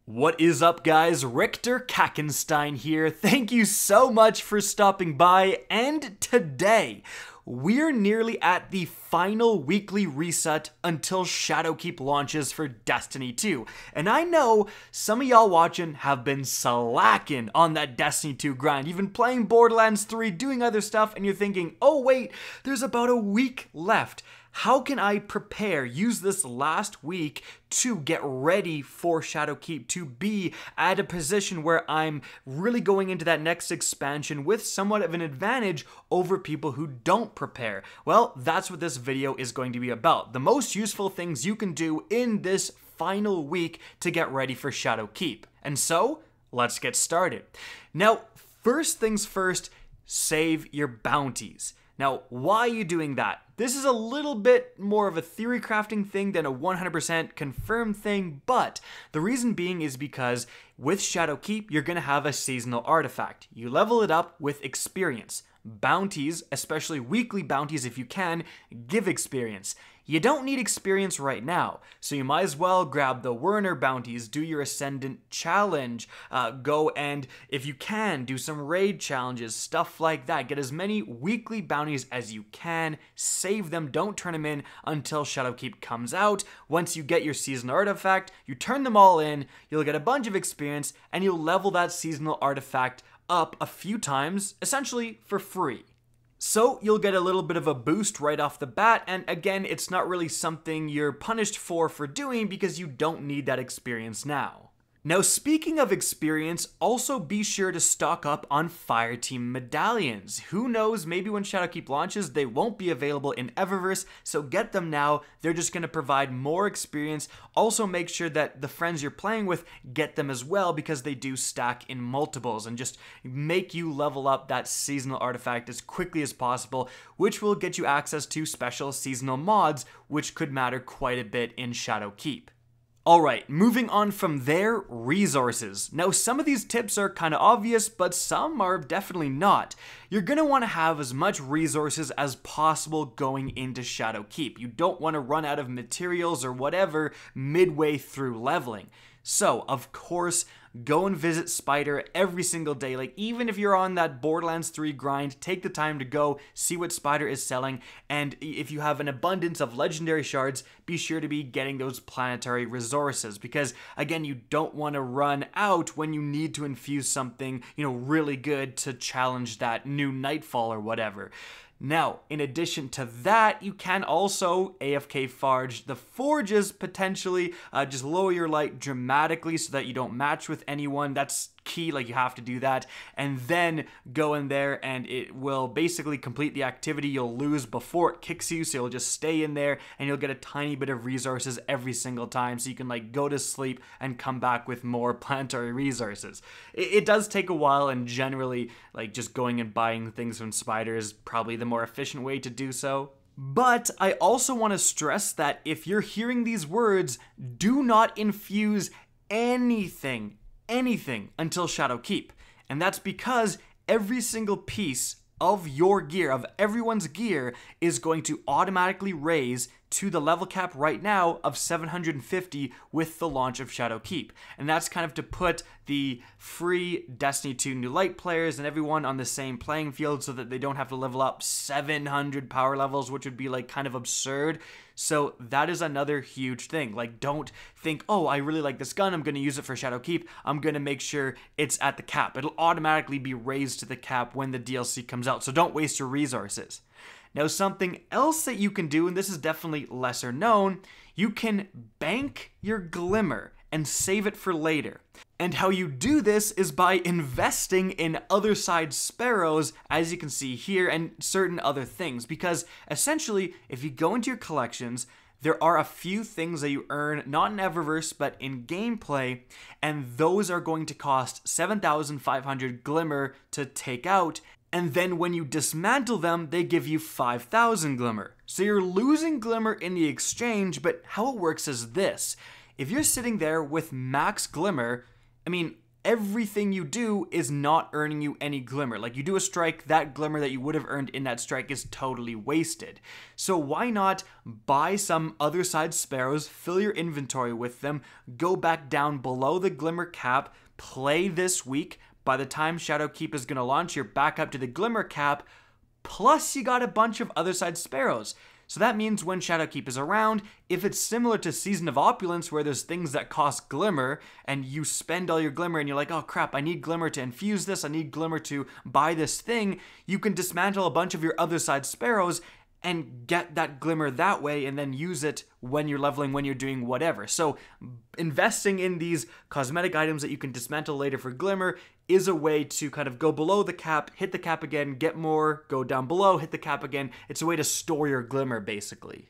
What is up, guys? Richter KackisHD here. Thank you so much for stopping by, and today we're nearly at the final weekly reset until Shadowkeep launches for Destiny 2. And I know some of y'all watching have been slacking on that Destiny 2 grind. You've been playing Borderlands 3, doing other stuff, and you're thinking, oh wait, there's about a week left. How can I prepare, use this last week to get ready for Shadowkeep, to be at a position where I'm really going into that next expansion with somewhat of an advantage over people who don't prepare? Well, that's what this video is going to be about. The most useful things you can do in this final week to get ready for Shadowkeep. And so, let's get started. Now, first things first, save your bounties. Now, why are you doing that? This is a little bit more of a theory crafting thing than a 100% confirmed thing, but the reason being is because with Shadowkeep, you're going to have a seasonal artifact. You level it up with experience. Bounties, especially weekly bounties if you can, give experience. You don't need experience right now, so you might as well grab the Werner bounties, do your Ascendant challenge, go and, if you can, do some raid challenges, stuff like that. Get as many weekly bounties as you can, save them, don't turn them in until Shadowkeep comes out. Once you get your seasonal artifact, you turn them all in, you'll get a bunch of experience, and you'll level that seasonal artifact up a few times, essentially for free. So you'll get a little bit of a boost right off the bat, and again, it's not really something you're punished for doing because you don't need that experience now. Now, speaking of experience, also be sure to stock up on Fireteam medallions. Who knows, maybe when Shadowkeep launches, they won't be available in Eververse, so get them now. They're just going to provide more experience. Also, make sure that the friends you're playing with get them as well, because they do stack in multiples and just make you level up that seasonal artifact as quickly as possible, which will get you access to special seasonal mods, which could matter quite a bit in Shadowkeep. Alright, moving on from there, resources. Now, some of these tips are kind of obvious, but some are definitely not. You're going to want to have as much resources as possible going into Shadowkeep. You don't want to run out of materials or whatever midway through leveling. So, of course, go and visit Spider every single day. Like, even if you're on that Borderlands 3 grind, take the time to go see what Spider is selling. And if you have an abundance of legendary shards, be sure to be getting those planetary resources. Because, again, you don't want to run out when you need to infuse something, really good to challenge that new Nightfall or whatever. Now, in addition to that, you can also AFK Forge the forges potentially, just lower your light dramatically so that you don't match with anyone. That's key, like you have to do that, and then go in there and it will basically complete the activity you'll lose before it kicks you, so you'll just stay in there and you'll get a tiny bit of resources every single time, so you can like go to sleep and come back with more planetary resources. It does take a while, and generally like just going and buying things from Spider is probably the more efficient way to do so. But I also want to stress that if you're hearing these words, do not infuse anything until Shadowkeep. And that's because every single piece of your gear, of everyone's gear, is going to automatically raise to the level cap right now of 750 with the launch of Shadowkeep. And that's kind of to put the free Destiny 2 New Light players and everyone on the same playing field so that they don't have to level up 700 power levels, which would be like kind of absurd. So that is another huge thing. Like, don't think, oh, I really like this gun, I'm going to use it for Shadowkeep, I'm going to make sure it's at the cap. It'll automatically be raised to the cap when the DLC comes out, so don't waste your resources. Now, something else that you can do, and this is definitely lesser known, you can bank your Glimmer and save it for later. And how you do this is by investing in other side sparrows, as you can see here, and certain other things. Because essentially, if you go into your collections, there are a few things that you earn, not in Eververse, but in gameplay, and those are going to cost 7,500 Glimmer to take out. And then when you dismantle them, they give you 5,000 Glimmer. So you're losing Glimmer in the exchange, but how it works is this. If you're sitting there with max Glimmer, I mean, everything you do is not earning you any glimmer. Like, you do a strike, that glimmer that you would have earned in that strike is totally wasted. So why not buy some other side sparrows, fill your inventory with them, go back down below the glimmer cap, play this week. By the time Shadowkeep is going to launch, you're back up to the glimmer cap, plus you got a bunch of other side sparrows. So that means when Shadowkeep is around, if it's similar to Season of Opulence where there's things that cost glimmer and you spend all your glimmer and you're like, oh crap, I need glimmer to infuse this, I need glimmer to buy this thing, you can dismantle a bunch of your other side sparrows and get that glimmer that way and then use it when you're leveling, when you're doing whatever. So investing in these cosmetic items that you can dismantle later for glimmer is a way to kind of go below the cap, hit the cap again, get more, go down below, hit the cap again. It's a way to store your glimmer, basically.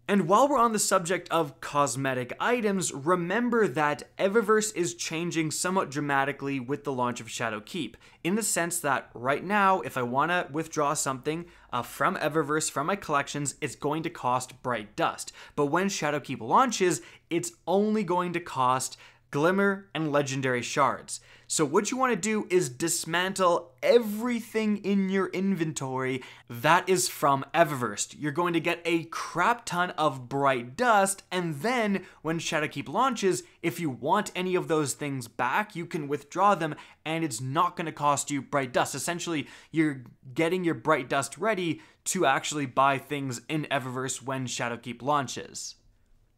And while we're on the subject of cosmetic items, remember that Eververse is changing somewhat dramatically with the launch of Shadowkeep, in the sense that right now, if I want to withdraw something from Eververse, from my collections, it's going to cost Bright Dust. But when Shadowkeep launches, it's only going to cost Glimmer and Legendary Shards. So what you want to do is dismantle everything in your inventory that is from Eververse. You're going to get a crap ton of Bright Dust, and then when Shadowkeep launches, if you want any of those things back, you can withdraw them, and it's not going to cost you Bright Dust. Essentially, you're getting your Bright Dust ready to actually buy things in Eververse when Shadowkeep launches.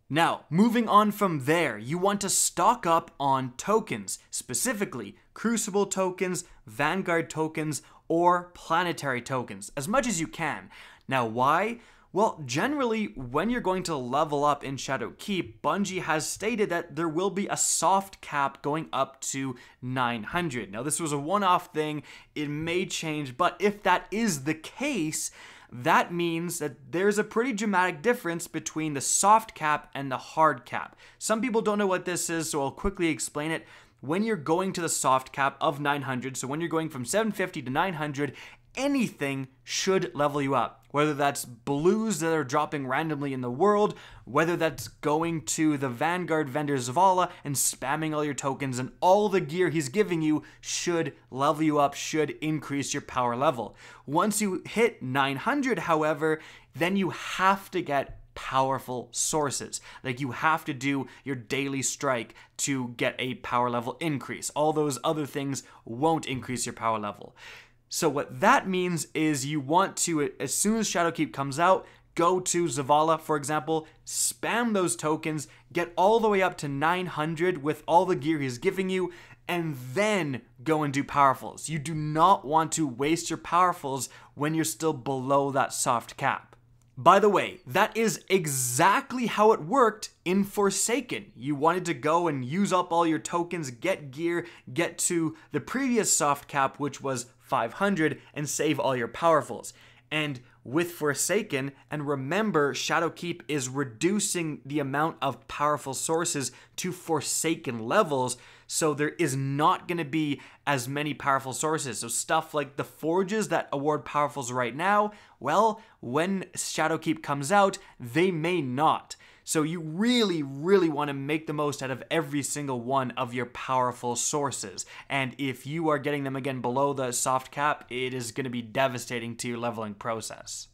Now, moving on from there, you want to stock up on tokens, specifically Crucible tokens, Vanguard tokens, or Planetary tokens, as much as you can. Now, why? Well, generally, when you're going to level up in Shadowkeep, Bungie has stated that there will be a soft cap going up to 900. Now, this was a one-off thing, it may change, but if that is the case, that means that there's a pretty dramatic difference between the soft cap and the hard cap. Some people don't know what this is, so I'll quickly explain it. When you're going to the soft cap of 900, so when you're going from 750 to 900, anything should level you up. Whether that's blues that are dropping randomly in the world, whether that's going to the Vanguard vendor Zavala and spamming all your tokens, and all the gear he's giving you should level you up, should increase your power level. Once you hit 900, however, then you have to get powerful sources. Like, you have to do your daily strike to get a power level increase. All those other things won't increase your power level. So what that means is you want to, as soon as Shadowkeep comes out, go to Zavala, for example, spam those tokens, get all the way up to 900 with all the gear he's giving you, and then go and do powerfuls. You do not want to waste your powerfuls when you're still below that soft cap. By the way, that is exactly how it worked in Forsaken. You wanted to go and use up all your tokens, get gear, get to the previous soft cap, which was 500, and save all your powerfuls. And with Forsaken, and remember, Shadowkeep is reducing the amount of powerful sources to Forsaken levels, so there is not going to be as many powerful sources. So stuff like the forges that award powerfuls right now, well, when Shadowkeep comes out, they may not. So you really, really want to make the most out of every single one of your powerful sources. And if you are getting them again below the soft cap, it is going to be devastating to your leveling process.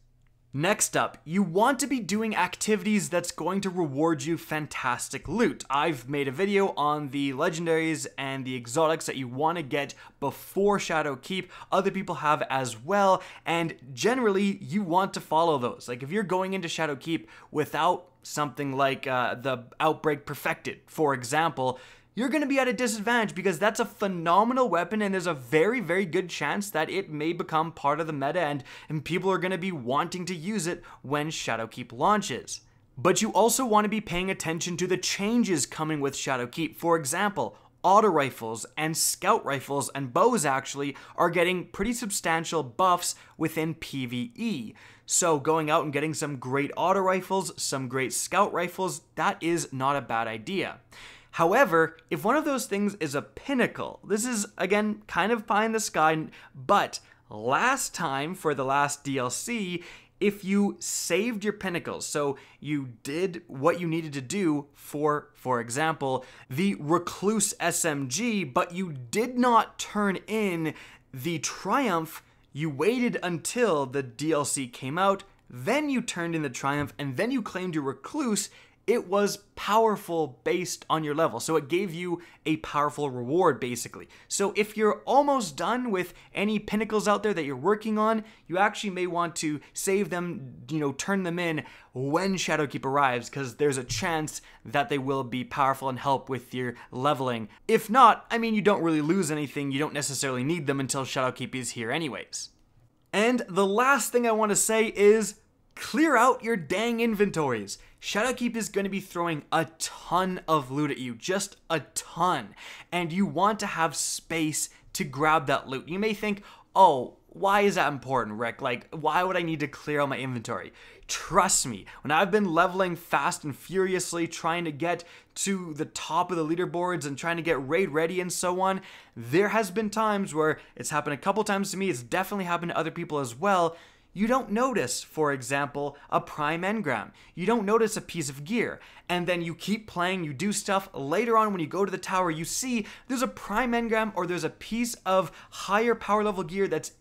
Next up, you want to be doing activities that's going to reward you fantastic loot. I've made a video on the legendaries and the exotics that you want to get before Shadowkeep. Other people have as well, and generally you want to follow those. Like, if you're going into Shadowkeep without something like the Outbreak Perfected, for example, you're going to be at a disadvantage because that's a phenomenal weapon, and there's a very, very good chance that it may become part of the meta, and people are going to be wanting to use it when Shadowkeep launches. But you also want to be paying attention to the changes coming with Shadowkeep. For example, auto rifles and scout rifles and bows actually are getting pretty substantial buffs within PvE. So going out and getting some great auto rifles, some great scout rifles, that is not a bad idea. However, if one of those things is a pinnacle, this is, again, kind of pie in the sky, but last time for the last DLC, if you saved your pinnacles, so you did what you needed to do for example, the Recluse SMG, but you did not turn in the Triumph, you waited until the DLC came out, then you turned in the Triumph, and then you claimed your Recluse, it was powerful based on your level. So it gave you a powerful reward, basically. So if you're almost done with any pinnacles out there that you're working on, you actually may want to save them, turn them in when Shadowkeep arrives, because there's a chance that they will be powerful and help with your leveling. If not, I mean, you don't really lose anything. You don't necessarily need them until Shadowkeep is here anyways. And the last thing I want to say is clear out your dang inventories. Shadowkeep is going to be throwing a ton of loot at you, just a ton, and you want to have space to grab that loot. You may think, oh, why is that important, Rick? Like, why would I need to clear out my inventory? Trust me, when I've been leveling fast and furiously, trying to get to the top of the leaderboards and trying to get raid ready and so on, there has been times where it's happened a couple times to me, it's definitely happened to other people as well. You don't notice, for example, a prime engram. You don't notice a piece of gear. And then you keep playing, you do stuff. Later on when you go to the tower, you see there's a prime engram or there's a piece of higher power level gear that's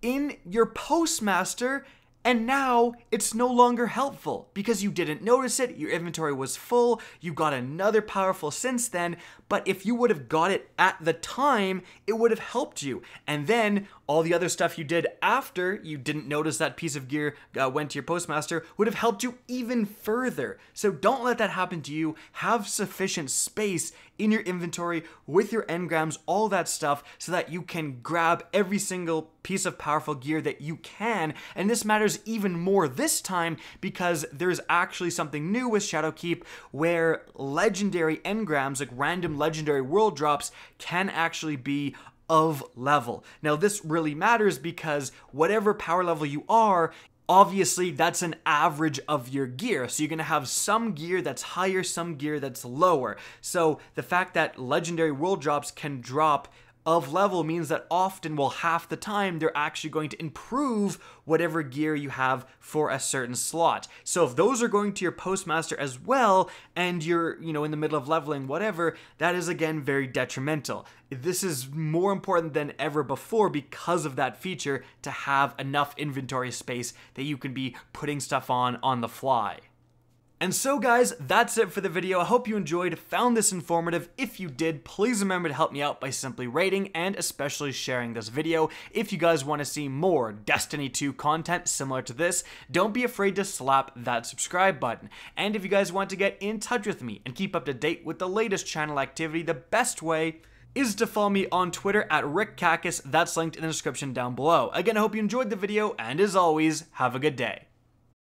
in your postmaster, and now it's no longer helpful because you didn't notice it, your inventory was full, you got another powerful since then, but if you would have got it at the time, it would have helped you. And then all the other stuff you did after you didn't notice that piece of gear went to your postmaster would have helped you even further. So don't let that happen to you. Have sufficient space in your inventory with your engrams, all that stuff, so that you can grab every single piece of powerful gear that you can. And this matters even more this time because there's actually something new with Shadowkeep where legendary engrams, like random legendary world drops, can actually be of level. Now this really matters because whatever power level you are, obviously that's an average of your gear. So you're going to have some gear that's higher, some gear that's lower. So the fact that legendary world drops can drop of level means that often, well, half the time, they're actually going to improve whatever gear you have for a certain slot. So if those are going to your postmaster as well, and you're, in the middle of leveling, whatever, that is again very detrimental. This is more important than ever before because of that feature, to have enough inventory space that you can be putting stuff on the fly. And so guys, that's it for the video. I hope you enjoyed, found this informative. If you did, please remember to help me out by simply rating and especially sharing this video. If you guys want to see more Destiny 2 content similar to this, don't be afraid to slap that subscribe button. And if you guys want to get in touch with me and keep up to date with the latest channel activity, the best way is to follow me on Twitter at RickKackis. That's linked in the description down below. Again, I hope you enjoyed the video, and as always, have a good day.